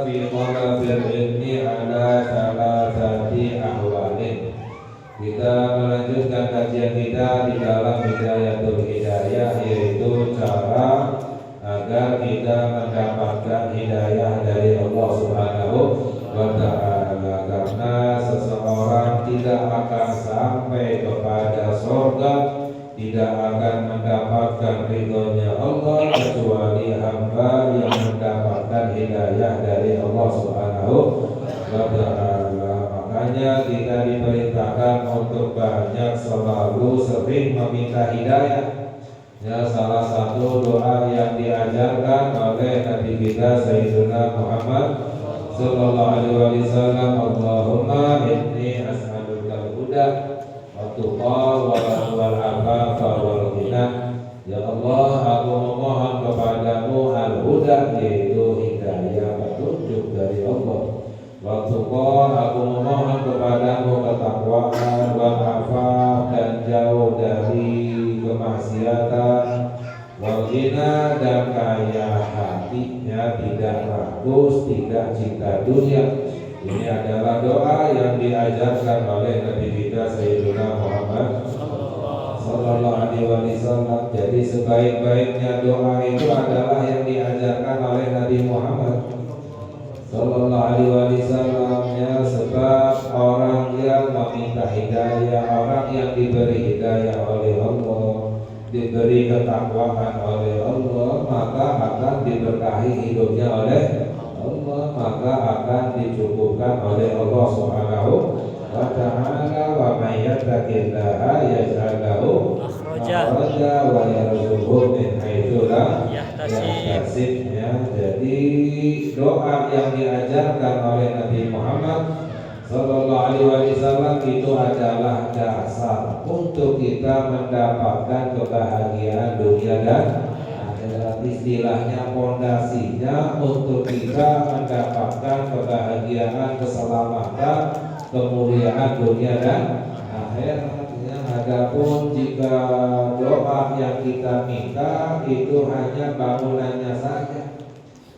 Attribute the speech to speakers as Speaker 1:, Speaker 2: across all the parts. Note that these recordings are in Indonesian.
Speaker 1: Fi talab al-ilmi ala thalathati mendapatkan hidayah dari Allah Subhanahu wa Ta'ala. Makanya kita diperintahkan untuk banyak selalu sering meminta hidayah. Ya, salah satu doa yang diajarkan oleh Nabi kita Sayyidina Muhammad sallallahu alaihi wasallam, Allahumma inni as'aluka al-huda wa tuqa wal afafa wal ghina. Ya Allah, aku memohon kepadamu al-huda, yaitu hidayah petunjuk dari Allah. Wa tuqa, aku memohon kepadamu ketakwaan, wal afaf, dan jauh dari kemaksiatan, wal ghina, dan kaya hatinya, tidak rakus, tidak cinta dunia. Ini adalah doa yang diajarkan oleh Nabi kita Sayyidina Muhammad sallallahu alaihi wasallam. Jadi sebaik-baiknya doa itu adalah yang diajarkan oleh Nabi Muhammad sallallahu alaihi wasallam, ya, sebab orang yang meminta hidayah, orang yang diberi hidayah oleh Allah, diberi ketakwaan oleh Allah, maka akan diberkahi hidupnya oleh Allah, maka akan dicukupkan oleh Allah Subhanahu wa ta'ala. Wa may yattaqillaha yaj'al lahu makhraja wa yarzuqhu min haitsu la yahtasib. Ya, jadi doa yang diajarkan oleh Nabi Muhammad sallallahu alaihi wasallam itu adalah dasar untuk kita mendapatkan kebahagiaan dunia dan akhirat. Istilahnya pondasinya untuk kita mendapatkan kebahagiaan, keselamatan, kemuliaan dunia dan akhirat. Adapun jika doa yang kita minta itu hanya bangunannya saja,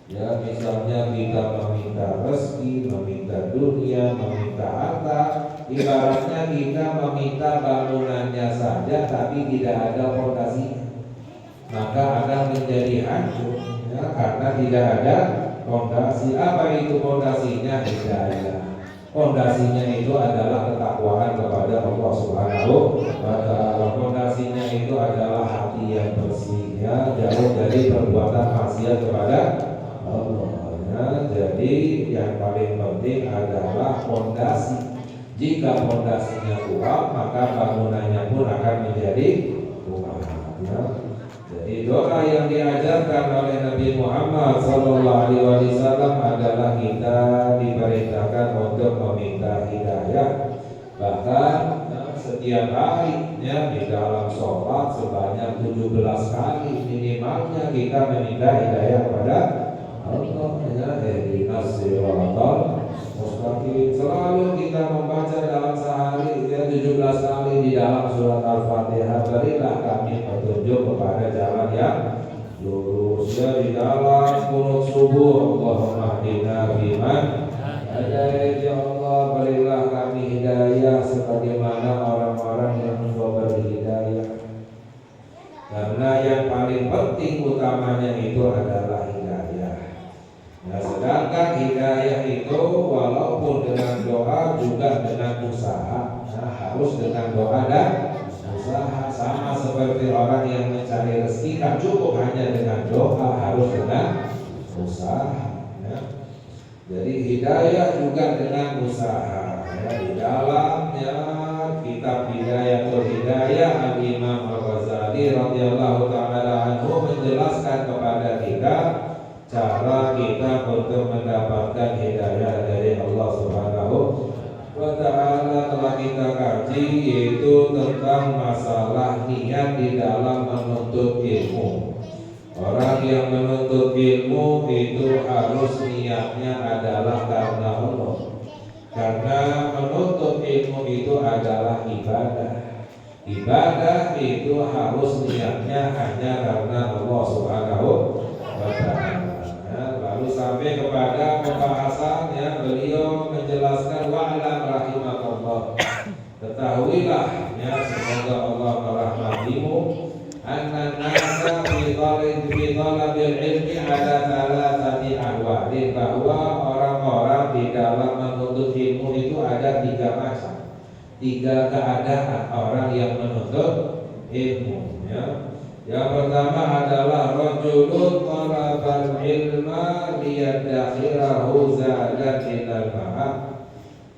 Speaker 1: ya, misalnya kita meminta rezeki, meminta dunia, meminta harta, ibaratnya kita meminta bangunannya saja tapi tidak ada fondasinya, maka akan menjadi hancur, ya, karena tidak ada fondasi. Apa itu fondasinya? Hidayah. Fondasinya itu adalah ketakwaan kepada Allah Subhanahu wa ta'ala. Fondasinya itu adalah hati yang bersih, ya, jauh dari perbuatan maksiat kepada Allah, ya. Jadi yang paling penting adalah fondasi. Jika fondasinya kuat, maka bangunannya pun akan menjadi kuat, ya. Jadi doa yang diajarkan oleh Nabi Muhammad sallallahu alaihi wasallam adalah kita diperintahkan untuk meminta hidayah. Bahkan setiap hari, ya, di dalam sholat sebanyak 17 kali minimalnya kita meminta hidayah kepada Allah, ya. Ihdinas siratal mustaqim. Selalu kita membaca dalam sehari, ya, 17 kali di dalam surat Al-Fatihah, berilah kami petunjuk kepada jalan yang lurus, ya. Di dalam qunut subuh, Allahumma hdina fiman hadait, ya Allah, berilah kami hidayah sebagaimana orang-orang yang engkau beri hidayah. Karena yang paling penting utamanya itu adalah hidayah. Nah, sedangkan hidayah itu walaupun dengan doa juga dengan usaha. Nah, harus dengan doa dan usaha. Sama seperti orang yang mencari rezeki, kan cukup hanya dengan doa, harus dengan usaha, ya. Jadi hidayah juga dengan usaha, ya. Di dalamnya kitab Hidayatul Hidayah, Al-Imam Al-Ghazali radhiyallahu ta'ala anhu menjelaskan kepada kita cara kita untuk mendapatkan hidayah dari Allah Subhanahu wa ta'ala. Telah kita kaji, yaitu tentang masalah niat di dalam menuntut ilmu. Orang yang menuntut ilmu itu harus niatnya adalah karena Allah, karena menuntut ilmu itu adalah ibadah. Ibadah itu harus niatnya hanya karena Allah Subhanahu wa ta'ala. Lalu sampai kepada pembahasannya, beliau menjelaskan, wa'alam rahimakallah, ketahuilah, ya, semoga Allah merahmatimu, anna nasa fi talabil ilmi ada thalathati ahwalin, bahwa orang-orang di dalam menuntut ilmu itu ada 3 macam, 3 keadaan orang yang menuntut ilmu, ya. Yang pertama adalah rajulun talabal ilma liyadakhirahu zadan ilal ma'ad.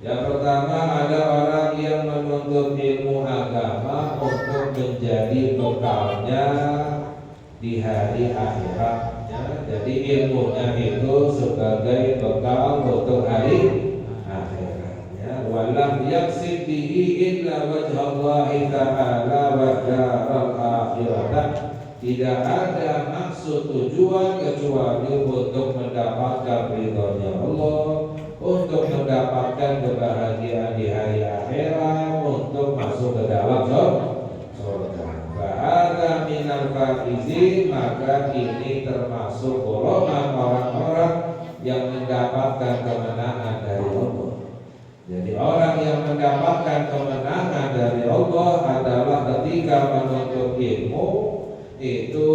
Speaker 1: Yang pertama ada orang yang menuntut ilmu agama untuk menjadi bekalnya di hari akhirat. Jadi ilmunya itu sebagai bekal untuk hari akhirat. Walam yaqsid bihi illa wajhallahi ta'ala wa daral akhirah. Tidak ada maksud tujuan kecuali untuk mendapatkan ridhonya Allah, untuk mendapatkan kebahagiaan di hari akhirat, untuk masuk ke dalam surga. Bahada minal faizin, maka ini termasuk golongan orang-orang yang mendapatkan kemenangan dari Allah. Jadi orang yang mendapatkan kemenangan dari Allah adalah ketika menuntut ilmu itu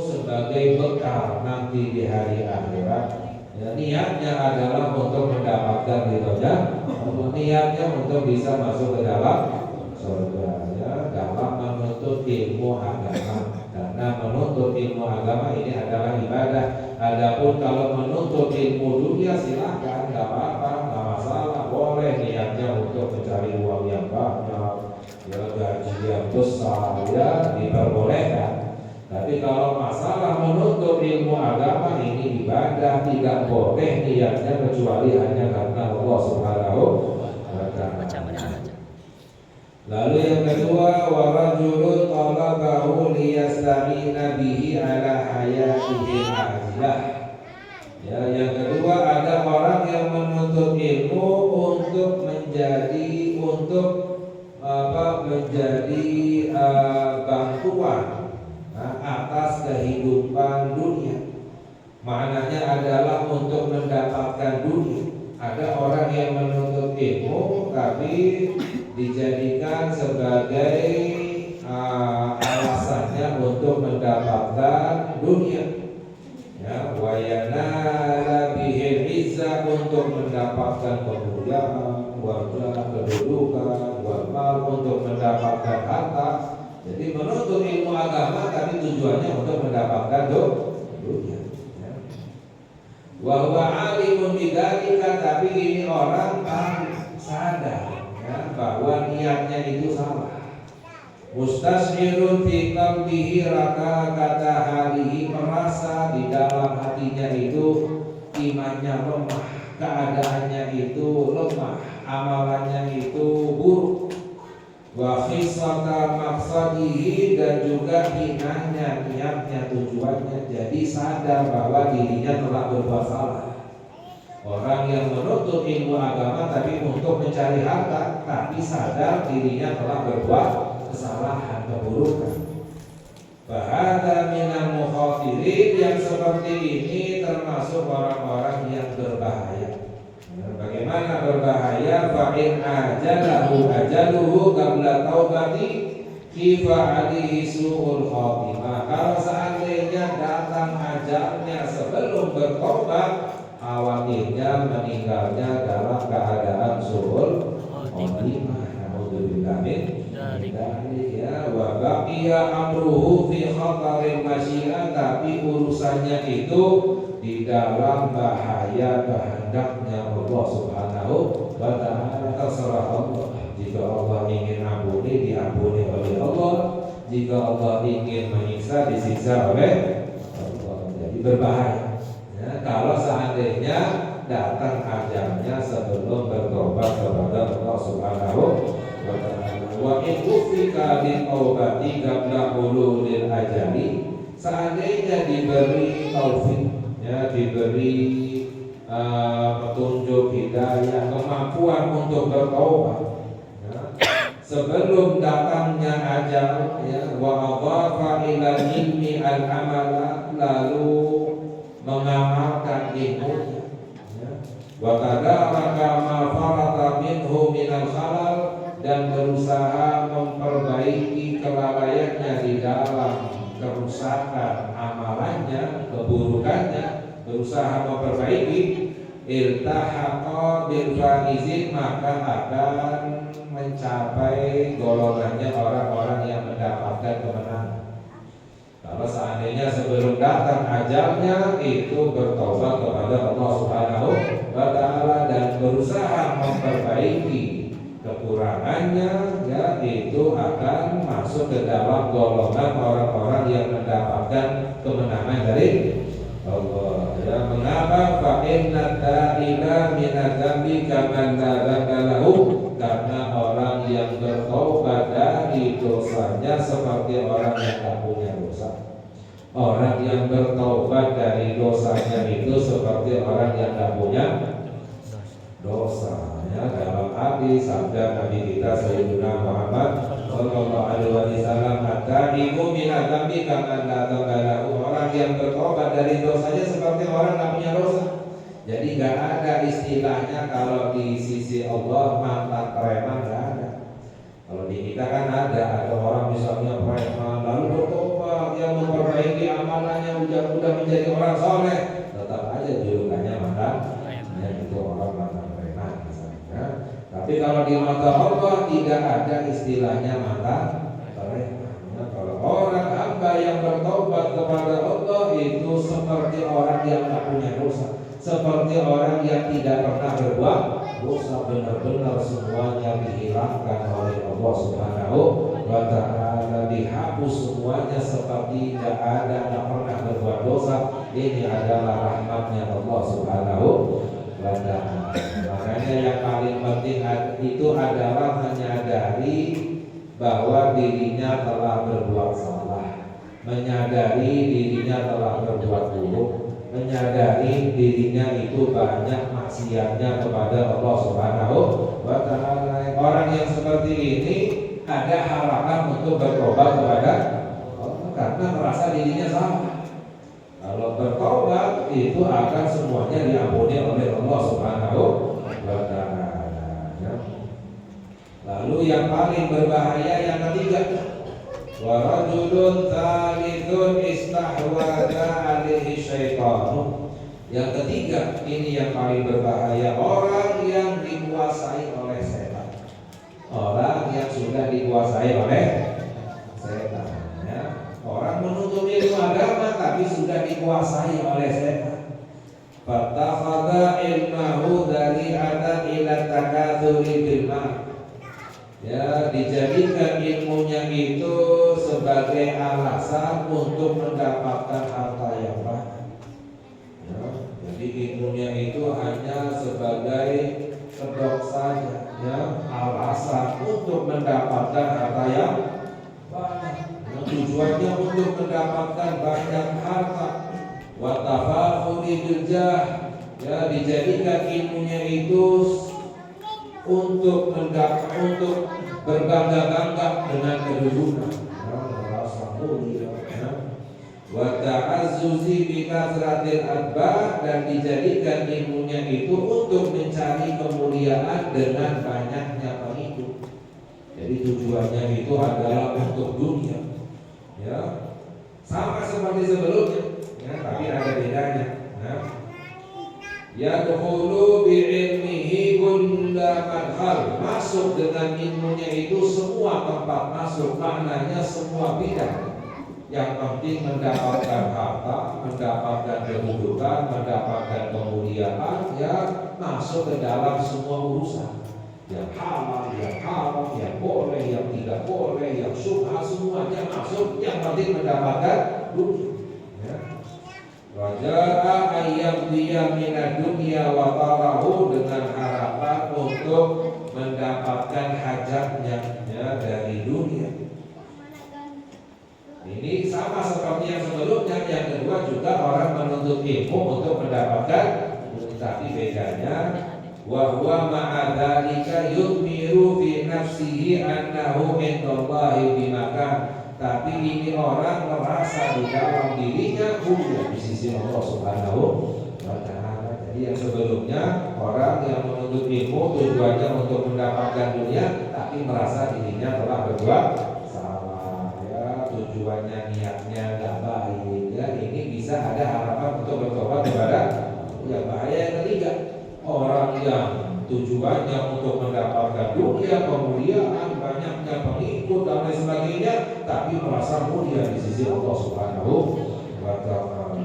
Speaker 1: sebagai bekal nanti di hari akhirat. Ya, niatnya adalah untuk mendapatkan ridhonya, niatnya untuk bisa masuk ke dalam surga. Ya, dalam menuntut ilmu agama, karena menuntut ilmu agama ini adalah ibadah. Adapun kalau menuntut ilmu dunia silakan, nggak apa-apa, nggak masalah, boleh niatnya untuk mencari uang yang banyak, ya gaji yang besar, ya diperbolehkan. Tapi kalau masalah menuntut ilmu agama ini ibadah, tidak boleh niatnya kecuali hanya karena Allah Subhanahu wa ta'ala. Lalu yang kedua, wa rajulun talabahu liyastamina bihi ala hayatihi ajilah. Ya, yang kedua ada orang yang menuntut ilmu untuk menjadi bantuan atas kehidupan dunia. Maknanya adalah untuk mendapatkan dunia. Ada orang yang menuntut ilmu tapi dijadikan sebagai alasannya untuk mendapatkan dunia. Ya, wayana bihil izzah, untuk mendapatkan kemuliaan, wajah, kedudukan, wal untuk mendapatkan harta. Jadi menuntut ilmu agama tapi tujuannya untuk mendapatkan dunia. Wa huwa alimun bidzalika, tapi ini orang sadar ya, bahwa niatnya itu salah. Mustasyrun fi qalbihi raka kata halihi, merasa di dalam hatinya itu imannya lemah, keadaannya itu lemah, amalannya itu buruk. Wa khisata maqsadihi, dan juga hinanya niatnya, tujuannya. Jadi sadar bahwa dirinya telah berbuat salah. Orang yang menuntut ilmu agama tapi untuk mencari harta, tapi sadar dirinya telah berbuat kesalahan, keburukan. Bahada minal mukhatirin, yang seperti ini termasuk orang-orang yang berbahaya. Bagaimana berbahaya? Fa'in ajaluhu qabla taubati kifa alihi su'ul khotimah. Kalau seandainya datang ajalnya sebelum bertobat, khawatirnya meninggalnya dalam keadaan su'ul khotimah. Alhamdulillah min ya, wa baqiya amruhu fi khataril masyiah, tapi urusannya itu di dalam bahaya kehendaknya Allah Subhanahu wa ta'ala. Terserah Allah. Jika Allah ingin ampuni, diampuni oleh Allah. Jika Allah ingin menyiksa, disiksa oleh Allah. Jadi berbahaya ya, kalau seandainya datang ajalnya sebelum bertobat kepada Allah Subhanahu wa ta'ala. Wa in ufika bi taubati qabla hululil ajali, seandainya diberi taufik ya, diberi petunjuk hidayah, kemampuan untuk bertaubat ya, sebelum datangnya ajal ya, wa adhafa ila ilmi al-amala, lalu mengamalkan ilmunya ya, wa tadaraka ma farata minhu minal khalal, dan berusaha memperbaiki kelalaiannya di dalam kerusakan amalannya, keburukannya, berusaha memperbaiki. Iltahaqa bil faizin, maka akan mencapai golongannya orang-orang yang mendapatkan kemenangan. Kalau seandainya sebelum datang ajalnya itu bertobat kepada Allah Subhanahu wa Ta'ala dan berusaha memperbaiki kekurangannya, ya itu akan masuk ke dalam golongan orang-orang yang mendapatkan kemenangan dari Allah. Ya, mengapa fa inna ta'ila minadzambi kaman lahu, karena orang yang bertobat dari dosanya seperti orang yang tak punya dosa. Orang yang bertobat dari dosanya itu seperti orang yang tak punya dosa. Ya, dalam hadis sabda Nabi kita Sayyidina Muhammad sallallahu alaihi wasallam, "At-taibu min adz-dzambi kaman la dzamba." Orang yang bertobat dari dosanya seperti orang tak punya dosa. Jadi nggak ada istilahnya kalau di sisi Allah mantan preman, nggak ada. Kalau di kita kan ada orang misalnya preman lalu bertobat, yang memperbaiki amalannya, udah menjadi orang soleh, tetap aja julukannya mantan, ya itu orang mantan preman misalnya. Tapi kalau di mata Allah tidak ada istilahnya mantan preman. Ya, kalau orang hamba yang bertobat kepada Allah itu seperti orang yang tak punya dosa, seperti orang yang tidak pernah berbuat dosa, benar-benar semuanya dihilangkan oleh Allah Subhanahu wa Ta'ala, dihapus semuanya seperti tidak ada, tidak pernah berbuat dosa. Ini adalah rahmatnya Allah Subhanahu wa Ta'ala. Makanya yang paling penting itu adalah menyadari bahwa dirinya telah berbuat salah, menyadari dirinya telah berbuat buruk, menyadari dirinya itu banyak maksiatnya kepada Allah Subhanahu wa Ta'ala. Orang yang seperti ini ada harapan untuk bertobat kepada Allah karena merasa dirinya salah. Kalau bertobat itu akan semuanya diampuni oleh Allah Subhanahu wa Ta'ala. Lalu yang paling berbahaya yang ketiga, wa rajulun tsalithun istahwadha alaihi syaitanu. Yang ketiga, ini yang paling berbahaya, orang yang dikuasai oleh setan. Orang yang sudah dikuasai oleh setan, ya. Orang menuntut ilmu agama tapi sudah dikuasai oleh setan. Fattakhadha ilmahu dari'atan ila takatsuri bil mal. Ya, dijadikan ilmunya itu sebagai alasan untuk mendapatkan harta yang banyak. Ya, jadi ilmunya itu hanya sebagai kedok saja, ya, alasan untuk mendapatkan harta yang banyak. Ya, tujuannya untuk mendapatkan banyak harta. Wa tafakhuri bil jah, ya, dijadikan ilmunya itu untuk berbangga-bangga dengan kedudukan, merasa mulia, wa ta'azzuzi bi kasratil atba, dan dijadikan ilmunya itu untuk mencari kemuliaan dengan banyaknya pengikut. Jadi tujuannya itu adalah untuk dunia, ya, sama seperti sebelumnya, ya, tapi ada bedanya. Yadkhulu bi'ilmihi kulla madkhal, masuk dengan ilmunya itu semua tempat masuk, maknanya semua bidang. Yang penting mendapatkan harta, mendapatkan kedudukan, mendapatkan kemuliaan, ya, masuk ke dalam semua urusan. Yang halal, yang haram, yang boleh, yang tidak boleh, yang syubhat, semuanya masuk. Yang penting mendapatkan dunia. Waja'a ayyam dia minad dunya wa tarahu, dengan harapan untuk mendapatkan hajatnya, ya, dari dunia. Ini sama seperti yang sebelumnya. Yang kedua juga orang menuntut ilmu untuk mendapatkan, tapi bedanya wa huwa ma'a dzalika yudmiru fi nafsihi annahu indallahi bimakan. Tapi ini orang merasa di dalam dirinya mulia di sisi Allah Subhanahu wa Ta'ala. Jadi yang sebelumnya orang yang menuntut ilmu tujuannya untuk mendapatkan dunia, tapi merasa dirinya telah berbuat salah, ya, tujuannya niatnya tidak baik, ya, ini bisa ada harapan untuk bertobat kepada. Yang bahaya yang ketiga, orang yang tujuannya untuk mendapatkan dunia, kemuliaan, banyaknya pengikut dan lain sebagainya, tapi merasa mulia di sisi Allah Subhanahu wa Ta'ala.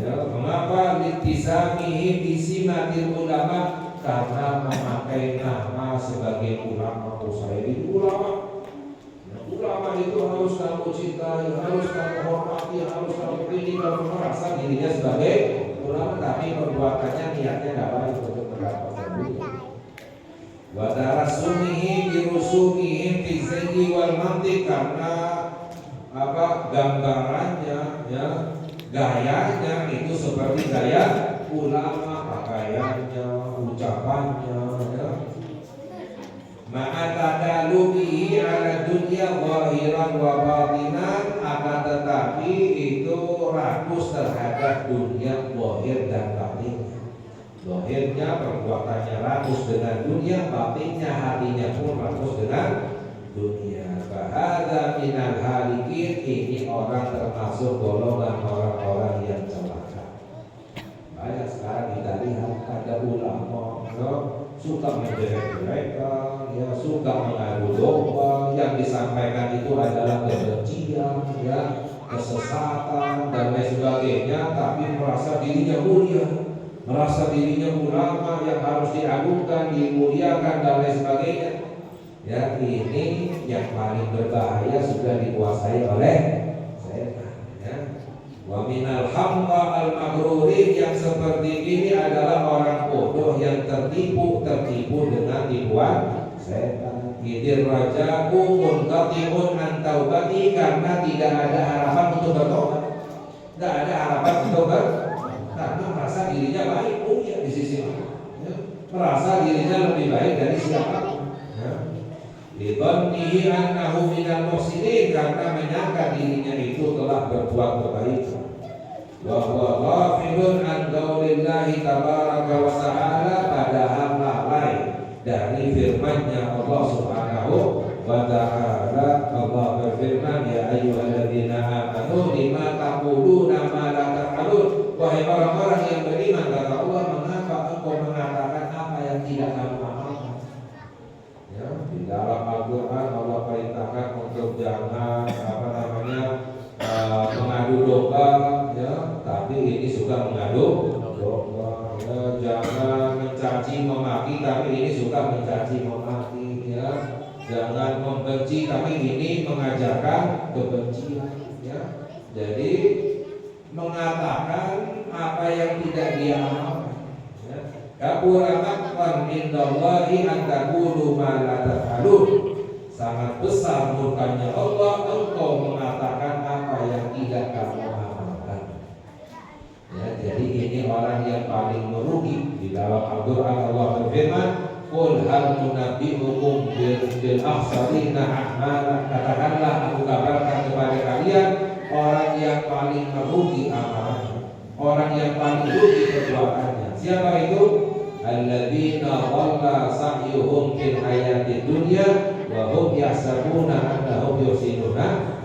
Speaker 1: Ya, mengapa litisamihi bisimatil ulama? Karena memakai nama sebagai ulama. Saya itu ulama. Ulama itu harus kamu cintai, harus kamu hormati, harus kamu pilih. Kalau merasa dirinya sebagai ulama, tapi perbuatannya niatnya tidak baik untuk mendapatkan dunia. Wadara sumihi birusumihim fi zayyi wal mantiq, karena gambarannya, ya, gayanya itu seperti gaya ulama, pakaiannya, ucapannya, ya. Ma'atadalubihi ala dunia zahiran wa batinan, akan tetapi itu rakus terhadap dunia zahir dan batinnya. Zahirnya perbuatannya rakus dengan dunia, batinnya hatinya pun rakus dengan dunia. Fahadza minal halikin, ini orang termasuk golongan orang-orang yang celaka. Banyak sekarang kita lihat ada ulama, ya, suka menjelek-jelekan, ya, suka mengadu domba, yang disampaikan itu adalah kebencian, ya, kesesatan dan lain sebagainya, tapi merasa dirinya mulia, merasa dirinya ulama yang harus diagungkan, dimuliakan dan lain sebagainya. Ya, ini yang paling berbahaya, sudah dikuasai oleh setan. Ya. Wa minal hamqa al-maghrurin, yang seperti ini adalah orang bodoh yang tertipu dengan tipuan setan. Idir rajaku munqati'un an taubati, karena tidak ada harapan untuk bertobat. Tidak ada harapan untuk bertobat karena merasa dirinya baik, mulia di sisi Allah. Ya. Merasa dirinya lebih baik dari siapapun. Ya. Lidhannihi annahu minal muhsinin, karena menyangka dirinya itu telah berbuat kebaikan. Wa huwa ghafilun an qaulillahi tabaraka wa ta'ala, padahal lalai dari firman-Nya Allah Subhanahu wa ta'ala. Allah berfirman, ya ayyuhalladzina amanu lima taquluna ma la taf'alun, wahai orang-orang yang beriman, kata Allah, mengapa engkau mengatakan apa yang tidak kamu amalkan? Ya, di dalam Al-Quran Allah perintahkan untuk jangan mengadu domba, ya, tapi ini suka mengadu domba. Ya, jangan mencaci memaki, tapi ini suka mencaci memaki. Ya, jangan membenci, tapi ini mengajarkan kebencian. Ya, jadi mengatakan apa yang tidak dia amalkan. Ya. Kabura maqtan indallahi an taqulu ma la taf'alun. Sangat besar murkanya Allah engkau mengatakan apa yang tidak kamu amalkan. Ya, jadi ini orang yang paling merugi. Di dalam Al-Qur'an Allah berfirman, qul hal nunabbi'ukum bil akhsarina a'mala, katakanlah aku kabarkan kepada kalian orang yang paling merugi amalannya, orang yang paling rugi perbuatannya. Siapa itu? Alladzina dhalla sa'yuhum fil hayatid dunya wa hum yahsabuna annahum yuhsinuna.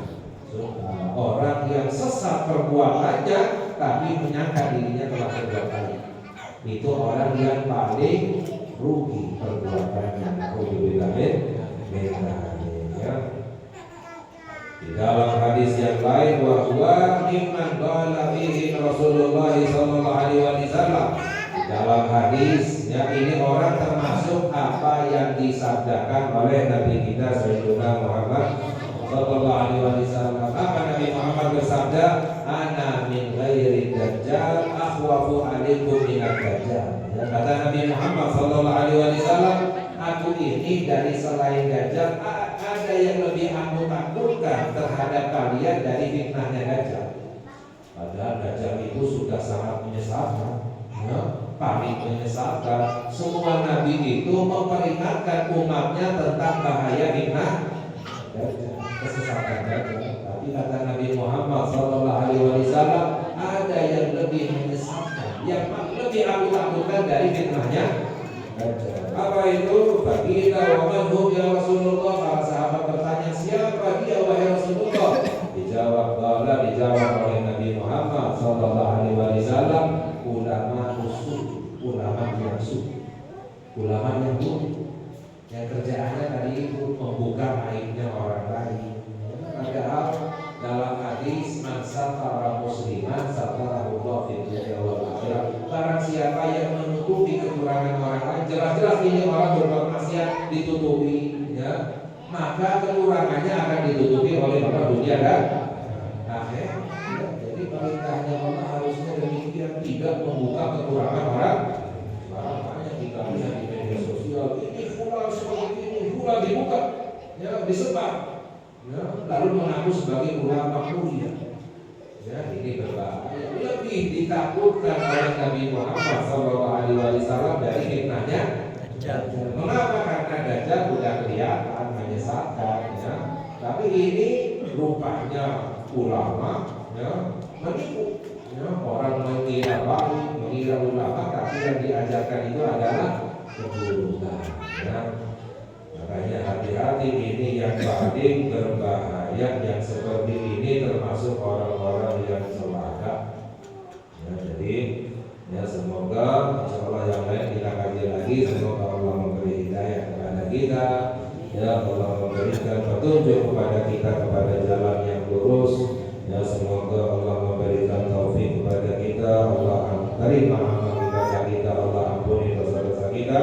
Speaker 1: Orang yang sesat perbuatannya tapi menyangka dirinya telah berbuat baik. Itu orang yang paling rugi perbuatannya. Alhamdulillah. Ya. Di dalam hadis yang lain, bahwa mimman qala fihi Rasulullah sallallahu alaihi wasallam, dalam hadisnya ini orang termasuk apa yang disabdakan oleh Nabi kita Sayyidina Muhammad sallallahu alaihi wasallam. Apa Nabi Muhammad bersabda? Ana min ghairi dajjal akhwafu alaikum minad dajjal. Ya, kata Nabi Muhammad sallallahu alaihi wasallam, aku ini dari selain dajjal ada yang lebih aku takutkan terhadap kalian dari fitnahnya dajjal. Padahal dajjal itu sudah sangat menyesatkan. Ya, paling menyesatkan. Semua nabi itu memperingatkan umatnya tentang bahaya fitnah kesesatan dajjal. Tapi kata Nabi Muhammad sallallahu alaihi wasallam, ada yang lebih menyesatkan, yang lebih aku takutkan dari fitnahnya dajjal. Apa itu? Baginda wa man hum ya Rasulullah. Para sahabat bertanya, siapa dia wahai Rasulullah? Dijawab oleh Nabi Muhammad sallallahu alaihi wasallam, ulama usul, ulama yang buruk. Ulama yang buruk. yang kerjaannya tadi itu membuka aibnya orang lain. Padahal dalam hadis man satara musliman satarahullah fid dunya wal akhirah. Barang siapa yang menutupi kekurangan orang lain, jelas-jelas ini orang berbuat maksiat ditutupi, ya, maka kekurangannya akan ditutupi oleh Allah dunia dan akhir. Jadi perintahnya Allah harusnya demikian, tidak membuka kekurangan orang. Makanya kita lihat di media sosial ini fulan seperti ini, fulan dibuka, ya, disebar, ya, lalu mengaku sebagai ulama mulia. Ya, ini berbahaya. Lebih ditakutkan oleh Nabi Muhammad SAW dari fitnahnya Dajjal. Mengapa? Karena Dajjal sudah kelihatan menyesatkan, ya. Tapi ini rupanya ulama, ya, menipu, ya. Orang mengira baik, mengira ulama, tapi yang diajarkan itu adalah keburukan, ya. Makanya hati-hati, ini yang paling berbahaya. Yang seperti ini termasuk orang-orang yang celaka, ya. Jadi ya semoga insyaallah yang lain kita kaji lagi. Semoga Allah memberi hidayah kepada kita, ya, Allah memberikan petunjuk kepada kita kepada jalan yang lurus, ya. Semoga Allah memberikan taufik kepada kita. Allah terima amal ibadah kita, Allah ampuni dosa-dosa kita,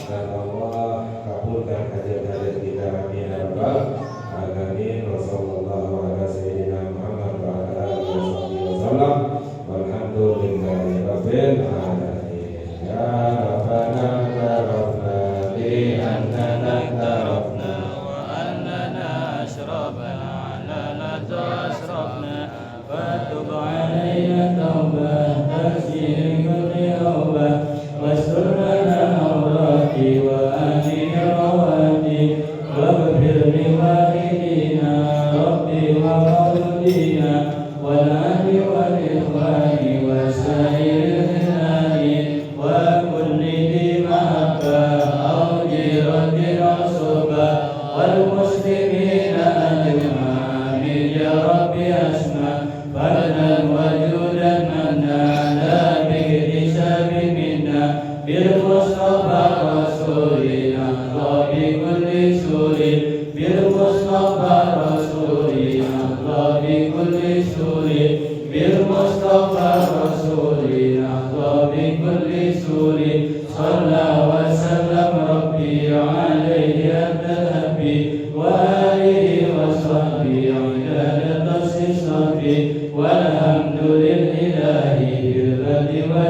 Speaker 1: dan Allah kabulkan hajat-hajat kita. Amin ya rabbal alamin. Wassallallahu ala sayyidina Muhammad wa ala alihi wasallam. Walhamdulillahi rabbil alamin. Ya Rabbana tarafna bi annana tarafna wa annana asrafna lana tasrafna fatub alayna tawbah tasjil kulli awbah wastur lana awrati wa amin rawati waghfir li walidina rabbi wa maulidina wal ahli wal ikhwani wa sairil khilani wa kulli di mahabbah au jirati rasuba wal muslimina ajma'in ya rabbi asma fadlan wajudan manna la bihisabi minna bil mustafa rasulina rabbi kulli surin bil mustafa rasulina rabbi kulli surin bil mustafa rasulina rabbi kulli surin salla wa sallam rabbi alaihi abdahabi wa alihi wa sahbihi ala tasisnabi walhamdulillahi bil badi wa